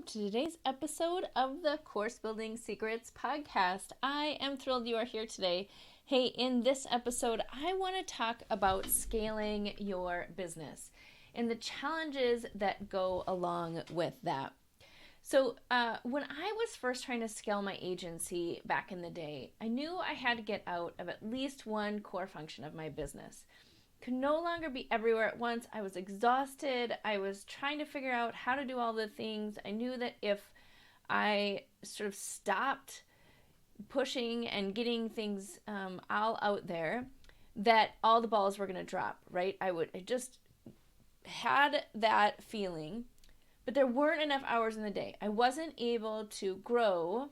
to today's episode of the Course Building Secrets podcast. I am thrilled you are here today. Hey, in this episode, I want to talk about scaling your business and the challenges that go along with that. So when I was first trying to scale my agency back in the day, I knew I had to get out of at least one core function of my business. Could no longer be everywhere at once. I was exhausted. I was trying to figure out how to do all the things. I knew that if I sort of stopped pushing and getting things all out there, that all the balls were going to drop, right? I just had that feeling, but there weren't enough hours in the day. I wasn't able to grow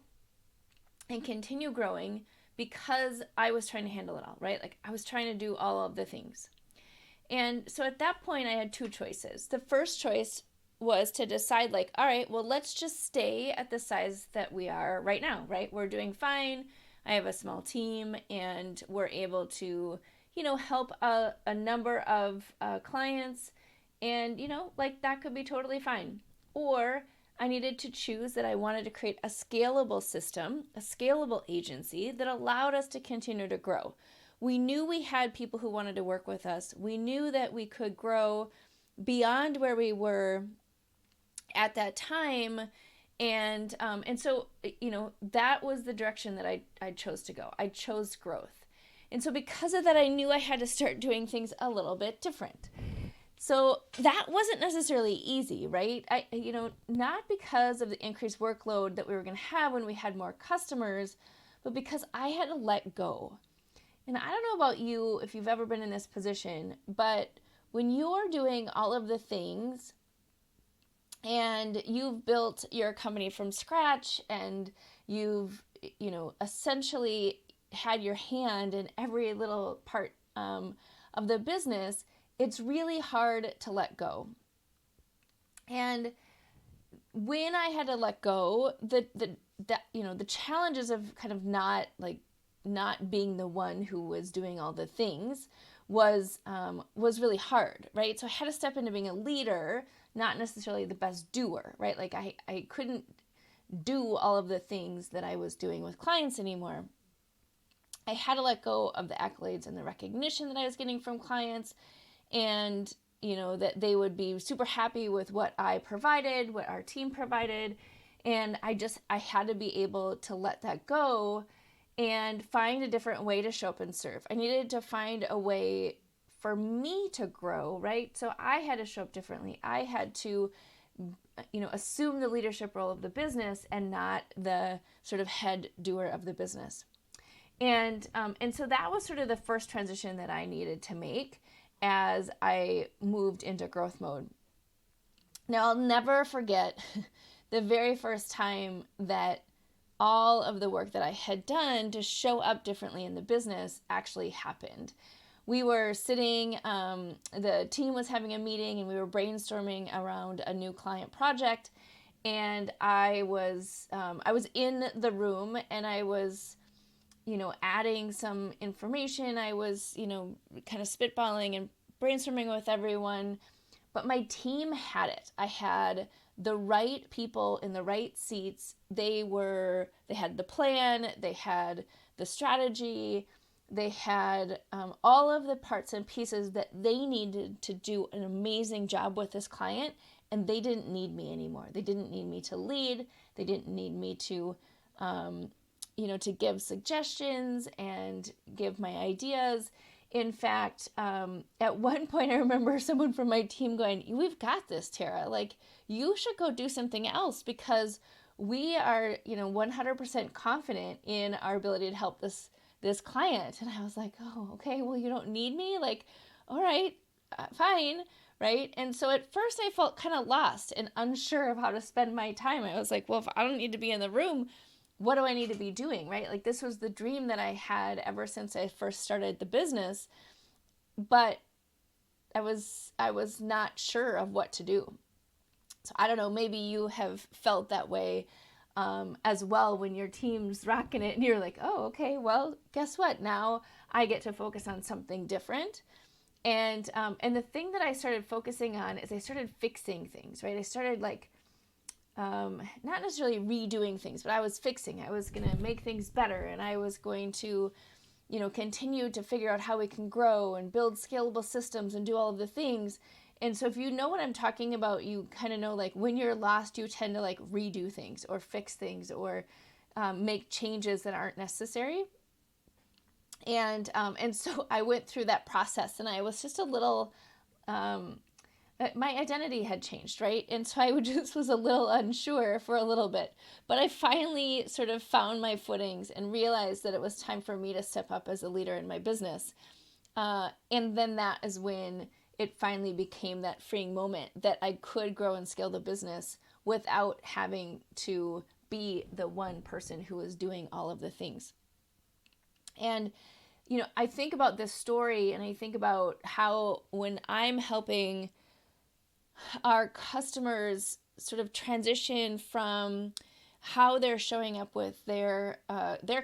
and continue growing because I was trying to handle it all, right? Like I was trying to do all of the things. And so at that point, I had two choices. The first choice was to decide like, all right, well, let's just stay at the size that we are right now, right? We're doing fine. I have a small team and we're able to, help a number of clients and, like that could be totally fine. Or I needed to choose that I wanted to create a scalable system, a scalable agency that allowed us to continue to grow. We knew we had people who wanted to work with us. We knew that we could grow beyond where we were at that time. And so, that was the direction that I chose to go. I chose growth. And so because of that, I knew I had to start doing things a little bit different. So that wasn't necessarily easy, right? Not because of the increased workload that we were going to have when we had more customers, but because I had to let go. And I don't know about you if you've ever been in this position, but when you're doing all of the things and you've built your company from scratch and you've, essentially had your hand in every little part of the business, it's really hard to let go. And when I had to let go, the challenges of kind of not being the one who was doing all the things was really hard, right? So I had to step into being a leader, not necessarily the best doer, right? Like I couldn't do all of the things that I was doing with clients anymore. I had to let go of the accolades and the recognition that I was getting from clients, and that they would be super happy with what I provided, what our team provided, and I had to be able to let that go and find a different way to show up and serve. I needed to find a way for me to grow, right? So I had to show up differently. I had to, assume the leadership role of the business and not the sort of head doer of the business. And so that was sort of the first transition that I needed to make as I moved into growth mode. Now, I'll never forget the very first time that all of the work that I had done to show up differently in the business actually happened. We were sitting, the team was having a meeting and we were brainstorming around a new client project. And I was in the room and I was, adding some information. I was, kind of spitballing and brainstorming with everyone, but my team had it. I had the right people in the right seats. They had the plan, they had the strategy, they had all of the parts and pieces that they needed to do an amazing job with this client, and they didn't need me anymore. They didn't need me to lead. They didn't need me to, to give suggestions and give my ideas. In fact, at one point, I remember someone from my team going, "We've got this, Tara. Like, you should go do something else because we are, 100% confident in our ability to help this client." And I was like, "Oh, okay. Well, you don't need me. Like, all right, fine, right?" And so at first, I felt kind of lost and unsure of how to spend my time. I was like, "Well, if I don't need to be in the room, what do I need to be doing?" Right? Like this was the dream that I had ever since I first started the business, but I was not sure of what to do. So I don't know, maybe you have felt that way as well when your team's rocking it and you're like, "Oh, okay, well, guess what? Now I get to focus on something different." And the thing that I started focusing on is I started fixing things, right? I started like not necessarily redoing things, but I was fixing. I was going to make things better, and I was going to, continue to figure out how we can grow and build scalable systems and do all of the things. And so if you know what I'm talking about, you kind of know, like, when you're lost, you tend to like redo things or fix things or make changes that aren't necessary. And so I went through that process, and I was just a little my identity had changed, right? And so I just was a little unsure for a little bit. But I finally sort of found my footings and realized that it was time for me to step up as a leader in my business. And then that is when it finally became that freeing moment that I could grow and scale the business without having to be the one person who was doing all of the things. And I think about this story, and I think about how when I'm helping our customers sort of transition from how they're showing up with their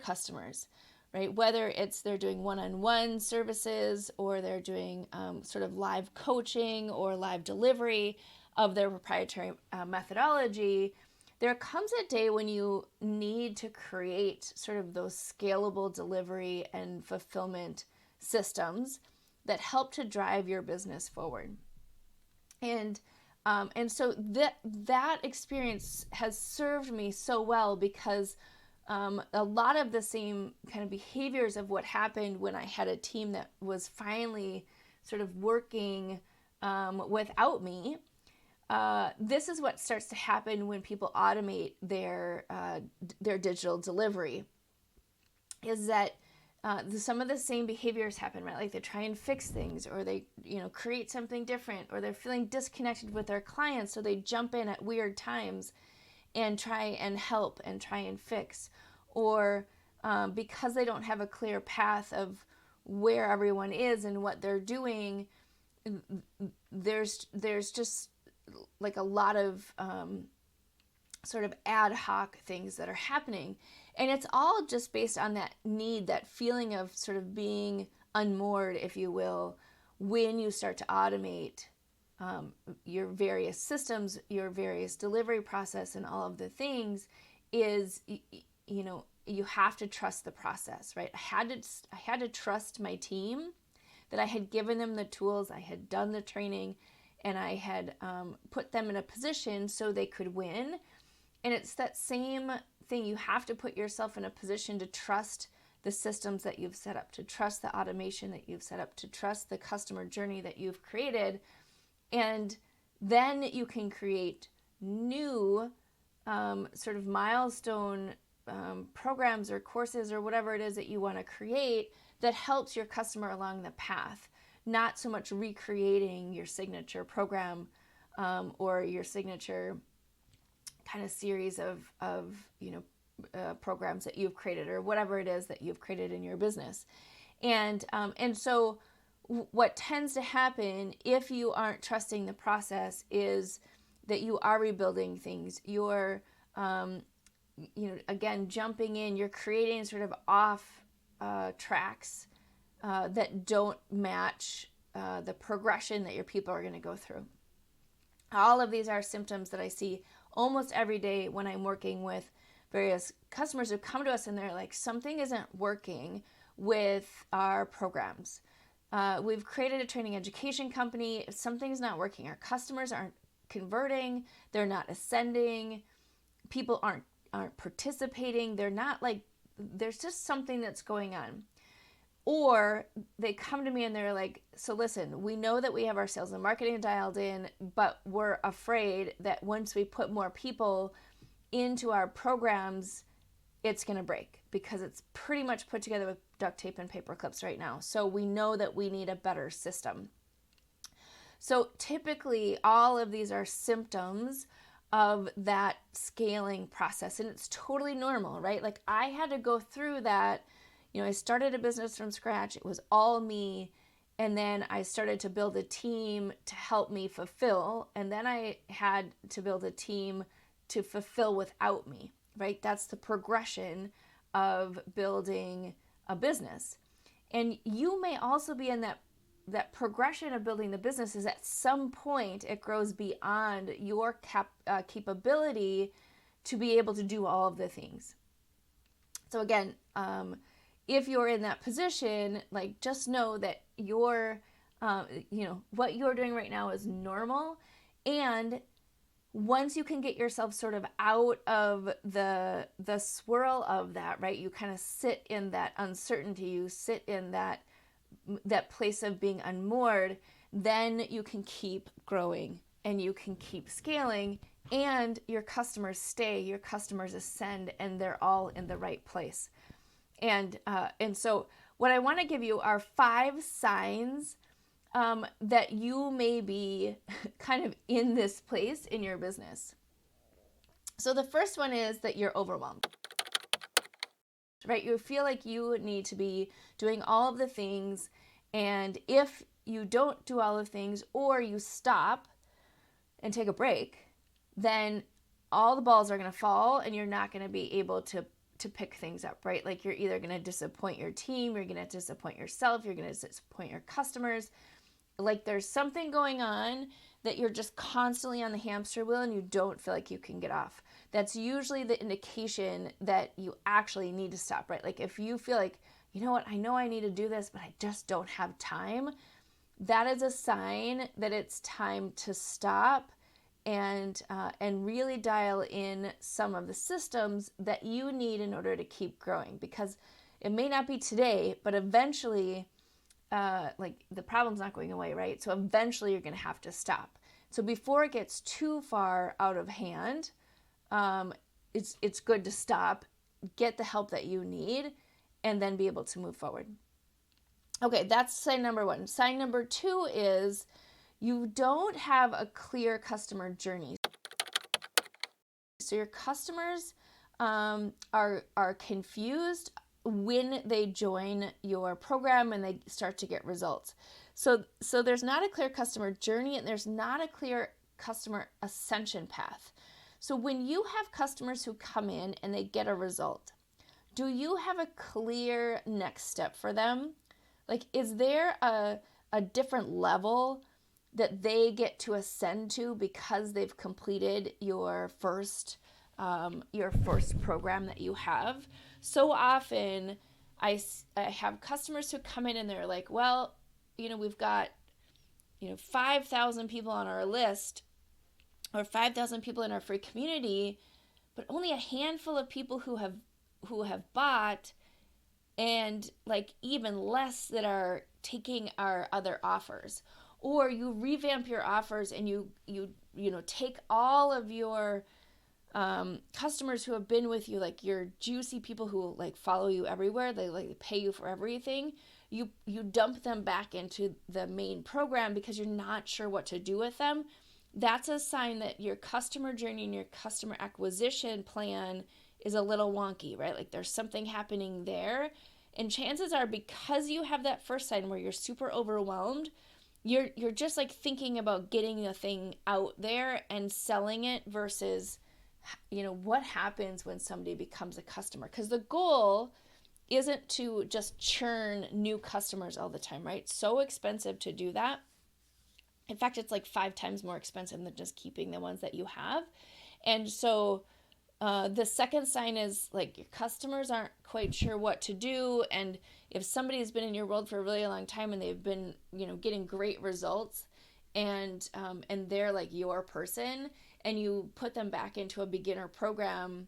customers, right? Whether it's they're doing one-on-one services, or they're doing sort of live coaching or live delivery of their proprietary methodology, there comes a day when you need to create sort of those scalable delivery and fulfillment systems that help to drive your business forward. And so that experience has served me so well, because a lot of the same kind of behaviors of what happened when I had a team that was finally sort of working without me. This is what starts to happen when people automate their digital delivery. Is that some of the same behaviors happen, right? Like they try and fix things, or they, create something different, or they're feeling disconnected with their clients, so they jump in at weird times and try and help and try and fix. Or because they don't have a clear path of where everyone is and what they're doing, there's just like a lot of sort of ad hoc things that are happening. And it's all just based on that need, that feeling of sort of being unmoored, if you will, when you start to automate your various systems, your various delivery process, and all of the things. Is, you have to trust the process, right? I had to trust my team, that I had given them the tools, I had done the training, and I had put them in a position so they could win. And it's that same thing. You have to put yourself in a position to trust the systems that you've set up, to trust the automation that you've set up, to trust the customer journey that you've created. And then you can create new sort of milestone programs or courses or whatever it is that you want to create that helps your customer along the path. Not so much recreating your signature program or your signature kind of series of programs that you've created, or whatever it is that you've created in your business. And so what tends to happen if you aren't trusting the process is that you are rebuilding things. You're again jumping in. You're creating sort of off tracks that don't match the progression that your people are going to go through. All of these are symptoms that I see almost every day when I'm working with various customers who come to us and they're like, something isn't working with our programs. We've created a training education company. Something's not working. Our customers aren't converting. They're not ascending. People aren't participating. They're not like, there's just something that's going on. Or they come to me and they're like, so listen, we know that we have our sales and marketing dialed in, but we're afraid that once we put more people into our programs, it's going to break, because it's pretty much put together with duct tape and paper clips right now. So we know that we need a better system. So typically all of these are symptoms of that scaling process, and it's totally normal, right? Like I had to go through that. I started a business from scratch. It was all me. And then I started to build a team to help me fulfill. And then I had to build a team to fulfill without me, right? That's the progression of building a business. And you may also be in that that progression of building the business is at some point it grows beyond your capability to be able to do all of the things. So again, if you're in that position, like just know that what you're doing right now is normal. And once you can get yourself sort of out of the swirl of that, right? You kind of sit in that uncertainty, you sit in that place of being unmoored, then you can keep growing and you can keep scaling, and your customers stay, your customers ascend, and they're all in the right place. And so what I want to give you are 5 signs that you may be kind of in this place in your business. So the first one is that you're overwhelmed, right? You feel like you need to be doing all of the things, and if you don't do all of the things or you stop and take a break, then all the balls are going to fall and you're not going to be able to pick things up, right? Like you're either going to disappoint your team, you're going to disappoint yourself, you're going to disappoint your customers. Like there's something going on that you're just constantly on the hamster wheel and you don't feel like you can get off. That's usually the indication that you actually need to stop, right? Like if you feel like, you know what, I know I need to do this, but I just don't have time, that is a sign that it's time to stop and really dial in some of the systems that you need in order to keep growing. Because it may not be today, but eventually, like the problem's not going away, right? So eventually you're going to have to stop. So before it gets too far out of hand, it's good to stop, get the help that you need, and then be able to move forward. Okay, that's sign number 1. Sign number 2 is you don't have a clear customer journey. So your customers are confused when they join your program and they start to get results. So there's not a clear customer journey and there's not a clear customer ascension path. So when you have customers who come in and they get a result, do you have a clear next step for them? Like, is there a different level that they get to ascend to because they've completed your first program that you have? So often I have customers who come in and they're like, well, we've got 5,000 people on our list or 5,000 people in our free community, but only a handful of people who have bought, and like even less that are taking our other offers. Or you revamp your offers and you take all of your customers who have been with you, like your juicy people who like follow you everywhere, they like pay you for everything, you dump them back into the main program because you're not sure what to do with them. That's a sign that your customer journey and your customer acquisition plan is a little wonky, right? Like there's something happening there. And chances are, because you have that first sign where you're super overwhelmed, you're just like thinking about getting a thing out there and selling it versus what happens when somebody becomes a customer. Because the goal isn't to just churn new customers all the time, right? So expensive to do that. In fact, it's like 5 times more expensive than just keeping the ones that you have. And so the second sign is like your customers aren't quite sure what to do. And if somebody's been in your world for a really long time and they've been, getting great results and they're like your person, and you put them back into a beginner program,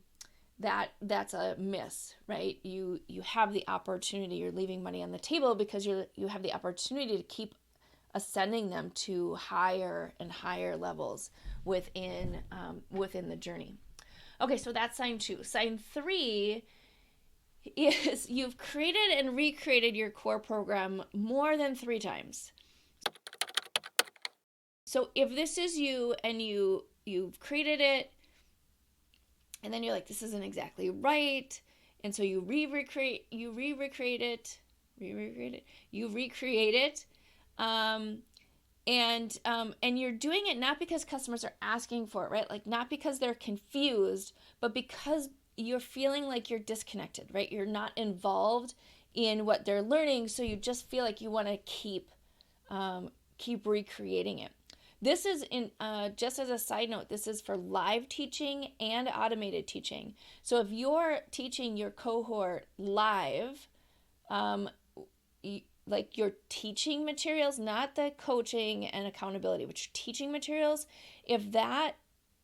that's a miss, right? You have the opportunity, you're leaving money on the table because you have the opportunity to keep ascending them to higher and higher levels within the journey. Okay, so that's sign 2. Sign 3 is you've created and recreated your core program more than 3 times. So if this is you and you've created it and then you're like, this isn't exactly right, and so you recreate it, and you're doing it not because customers are asking for it, right? Like not because they're confused, but because you're feeling like you're disconnected, right? You're not involved in what they're learning, so you just feel like you want to keep keep recreating it. This is in just as a side note, this is for live teaching and automated teaching. So if you're teaching your cohort live, like your teaching materials, not the coaching and accountability, but your teaching materials, if that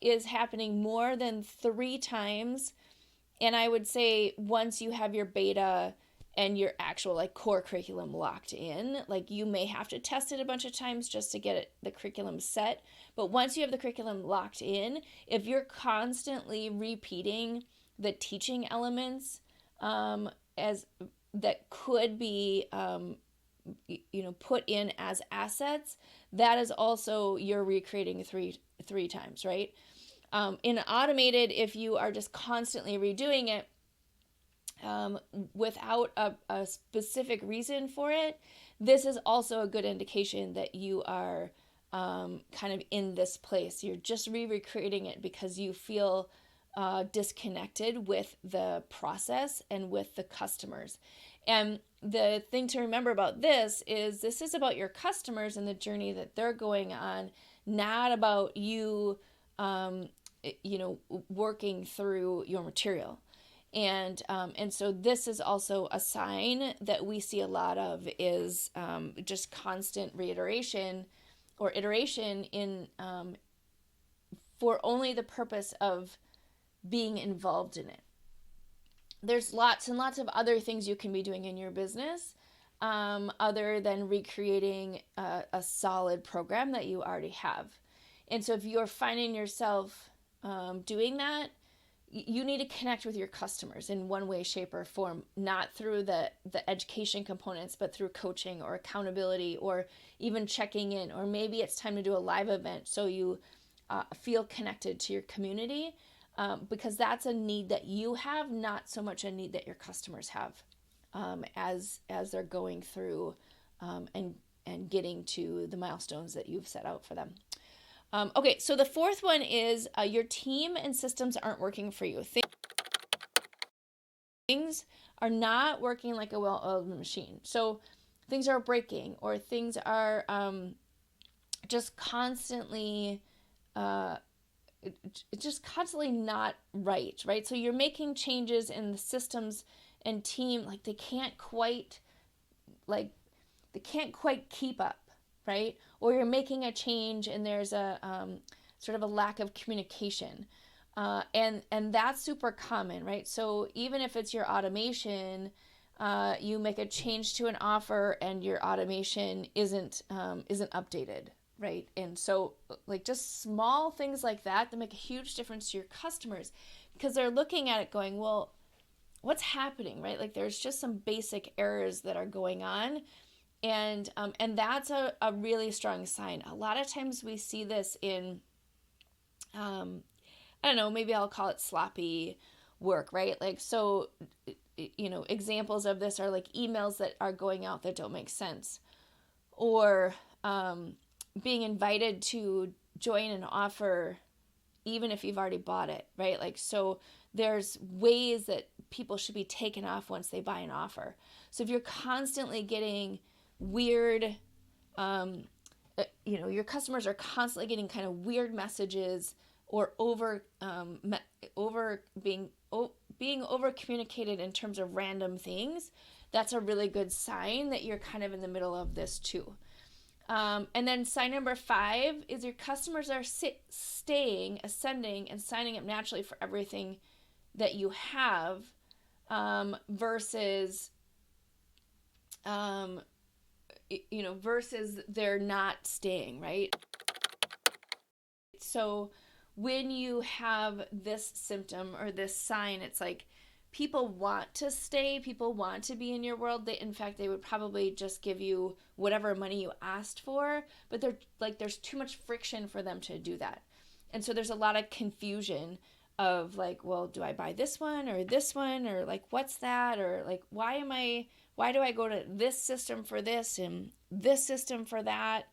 is happening more than 3 times, and I would say once you have your beta and your actual like core curriculum locked in, like you may have to test it a bunch of times just to get the curriculum set. But once you have the curriculum locked in, if you're constantly repeating the teaching elements as that could be put in as assets, that is also you're recreating three times, right? In automated, if you are just constantly redoing it without a specific reason for it, this is also a good indication that you are kind of in this place. You're just recreating it because you feel disconnected with the process and with the customers. And the thing to remember about this is about your customers and the journey that they're going on, not about you, working through your material. And so this is also a sign that we see a lot of is just constant reiteration or iteration in for only the purpose of being involved in it. There's lots and lots of other things you can be doing in your business other than recreating a solid program that you already have. And so if you're finding yourself doing that, you need to connect with your customers in one way, shape, or form, not through the education components, but through coaching or accountability or even checking in. Or maybe it's time to do a live event so you feel connected to your community. Because that's a need that you have, not so much a need that your customers have as they're going through and getting to the milestones that you've set out for them. Okay, so the fourth one is your team and systems aren't working for you. Things are not working like a well-oiled machine. So things are breaking or things are just constantly not right? So you're making changes in the systems and team, like they can't quite keep up, right? Or you're making a change and there's a sort of a lack of communication. And that's super common, right? So even if it's your automation, you make a change to an offer and your automation isn't updated, right? And so like just small things like that make a huge difference to your customers because they're looking at it going, well, what's happening, right? Like there's just some basic errors that are going on. And that's a really strong sign. A lot of times we see this in, I don't know, maybe I'll call it sloppy work, right? Like, so, examples of this are like emails that are going out that don't make sense, or being invited to join an offer even if you've already bought it, right? Like, so there's ways that people should be taken off once they buy an offer. So if you're constantly getting weird, your customers are constantly getting kind of weird messages or being over communicated in terms of random things, that's a really good sign that you're kind of in the middle of this too. And then sign number 5 is your customers are ascending, and signing up naturally for everything that you have versus they're not staying, right? So when you have this symptom or this sign, it's like people want to stay, people want to be in your world. In fact, they would probably just give you whatever money you asked for, but there's too much friction for them to do that. And so there's a lot of confusion of like, well, do I buy this one, or like, what's that? Or like, why do I go to this system for this and this system for that?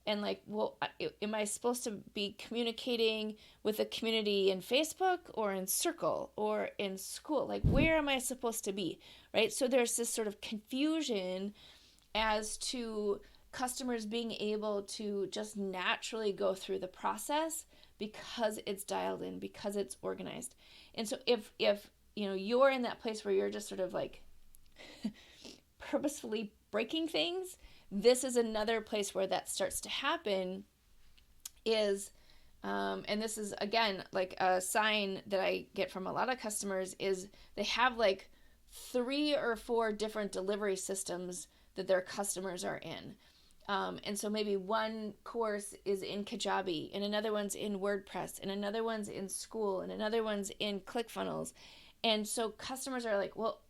And like, well, am I supposed to be communicating with a community in Facebook or in Circle or in school? Like, where am I supposed to be, right? So there's this sort of confusion as to customers being able to just naturally go through the process because it's dialed in, because it's organized. And so if you're in that place where you're just sort of like purposefully breaking things, this is another place where that starts to happen is and this is again like a sign that I get from a lot of customers is they have like 3 or 4 different delivery systems that their customers are in. And so maybe one course is in Kajabi, and another one's in WordPress, and another one's in School, and another one's in ClickFunnels. And so customers are like, well,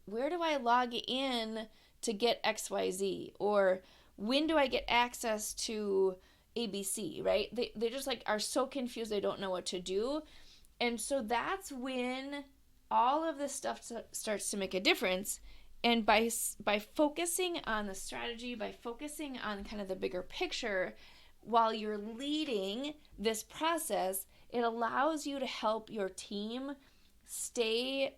where do I log in to get XYZ? Or when do I get access to ABC, right? They just like are so confused, they don't know what to do. And so that's when all of this stuff starts to make a difference. And by focusing on the strategy, by focusing on kind of the bigger picture, while you're leading this process, it allows you to help your team stay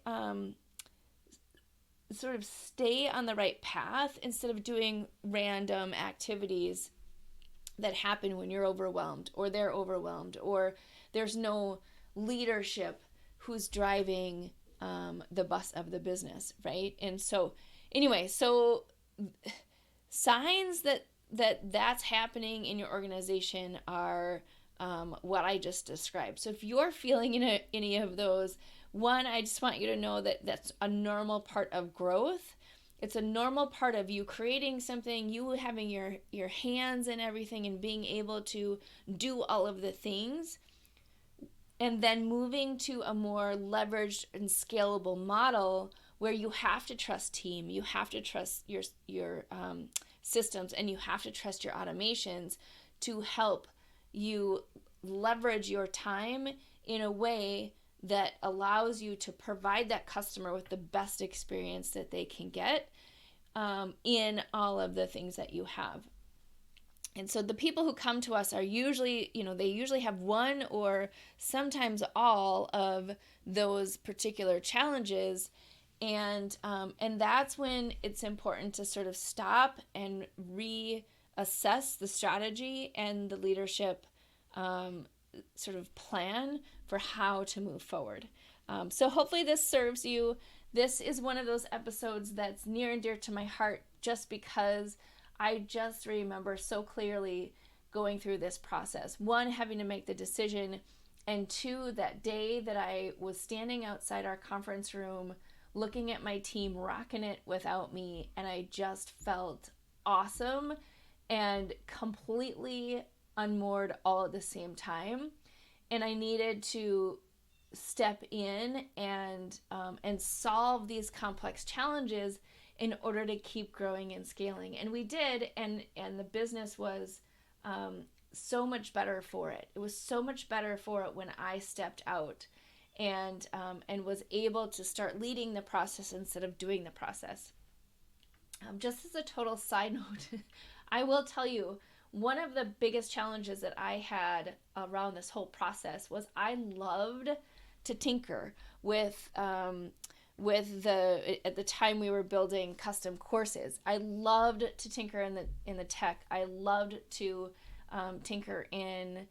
stay on the right path instead of doing random activities that happen when you're overwhelmed or they're overwhelmed or there's no leadership who's driving the bus of the business, right? And so anyway, so signs that's happening in your organization are what I just described. So if you're feeling any of those, one, I just want you to know that that's a normal part of growth. It's a normal part of you creating something, you having your hands in everything and being able to do all of the things. And then moving to a more leveraged and scalable model where you have to trust team, you have to trust your systems, and you have to trust your automations to help you leverage your time in a way that allows you to provide that customer with the best experience that they can get in all of the things that you have. And so the people who come to us are usually, they usually have one or sometimes all of those particular challenges. And that's when it's important to sort of stop and reassess the strategy and the leadership sort of plan for how to move forward. So hopefully this serves you. This is one of those episodes that's near and dear to my heart just because I just remember so clearly going through this process. One, having to make the decision, and two, that day that I was standing outside our conference room looking at my team rocking it without me, and I just felt awesome and completely unmoored all at the same time. And I needed to step in and solve these complex challenges in order to keep growing and scaling. And we did, and the business was so much better for it. It was so much better for it when I stepped out and was able to start leading the process instead of doing the process. Just as a total side note, I will tell you, one of the biggest challenges that I had around this whole process was I loved to tinker with the, at the time we were building custom courses. I loved to tinker in the tech. I loved to tinker in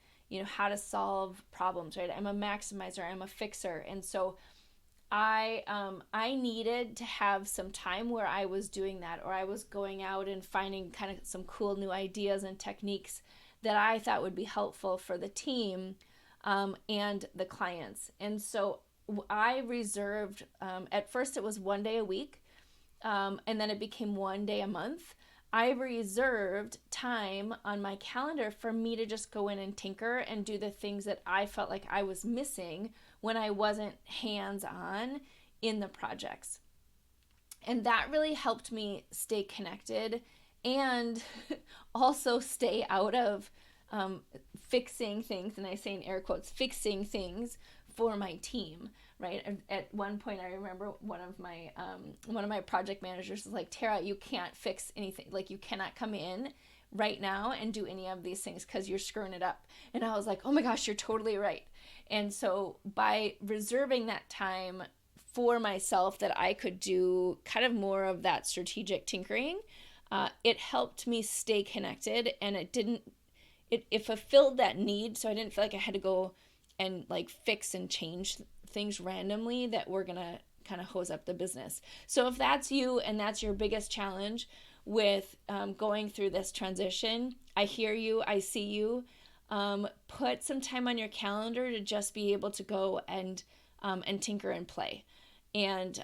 how to solve problems, right? I'm a maximizer, I'm a fixer. And so I needed to have some time where I was doing that, or I was going out and finding kind of some cool new ideas and techniques that I thought would be helpful for the team and the clients. And so I reserved, at first it was 1 day a week, and then it became 1 day a month. I reserved time on my calendar for me to just go in and tinker and do the things that I felt like I was missing when I wasn't hands-on in the projects. And that really helped me stay connected and also stay out of fixing things, and I say in air quotes, fixing things for my team, right? At one point, I remember one of my project managers was like, Tara, you can't fix anything. Like, you cannot come in right now and do any of these things because you're screwing it up. And I was like, oh my gosh, you're totally right. And so by reserving that time for myself that I could do kind of more of that strategic tinkering, it helped me stay connected, and it fulfilled that need. So I didn't feel like I had to go and like fix and change things randomly that were going to kind of hose up the business. So if that's you and that's your biggest challenge with going through this transition, I hear you, I see you. Put some time on your calendar to just be able to go and tinker and play. And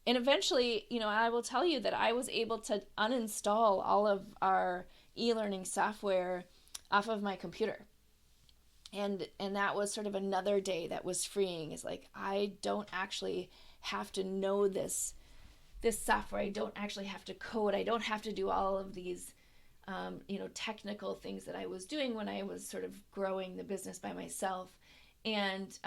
eventually, I will tell you that I was able to uninstall all of our e-learning software off of my computer. And that was sort of another day that was freeing. Is like, I don't actually have to know this software. I don't actually have to code. I don't have to do all of these technical things that I was doing when I was sort of growing the business by myself. And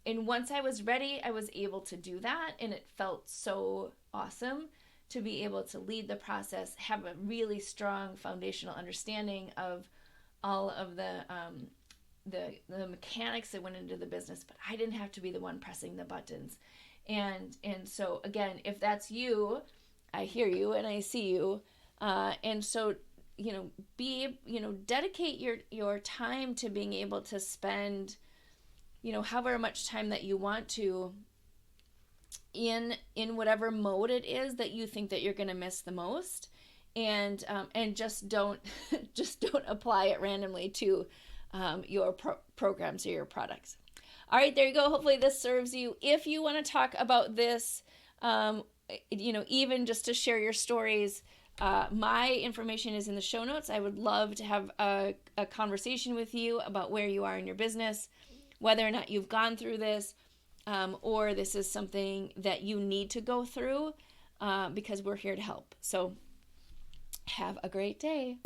once I was ready, I was able to do that, and it felt so awesome to be able to lead the process, have a really strong foundational understanding of all of the mechanics that went into the business, but I didn't have to be the one pressing the buttons. And so again, if that's you, I hear you and I see you. And so dedicate your time to being able to spend however much time that you want to in whatever mode it is that you think that you're going to miss the most, and just don't apply it randomly to your programs or your products. All right, there you go. Hopefully this serves you. If you want to talk about this, even just to share your stories, my information is in the show notes. I would love to have a conversation with you about where you are in your business, whether or not you've gone through this, or this is something that you need to go through, because we're here to help. So have a great day.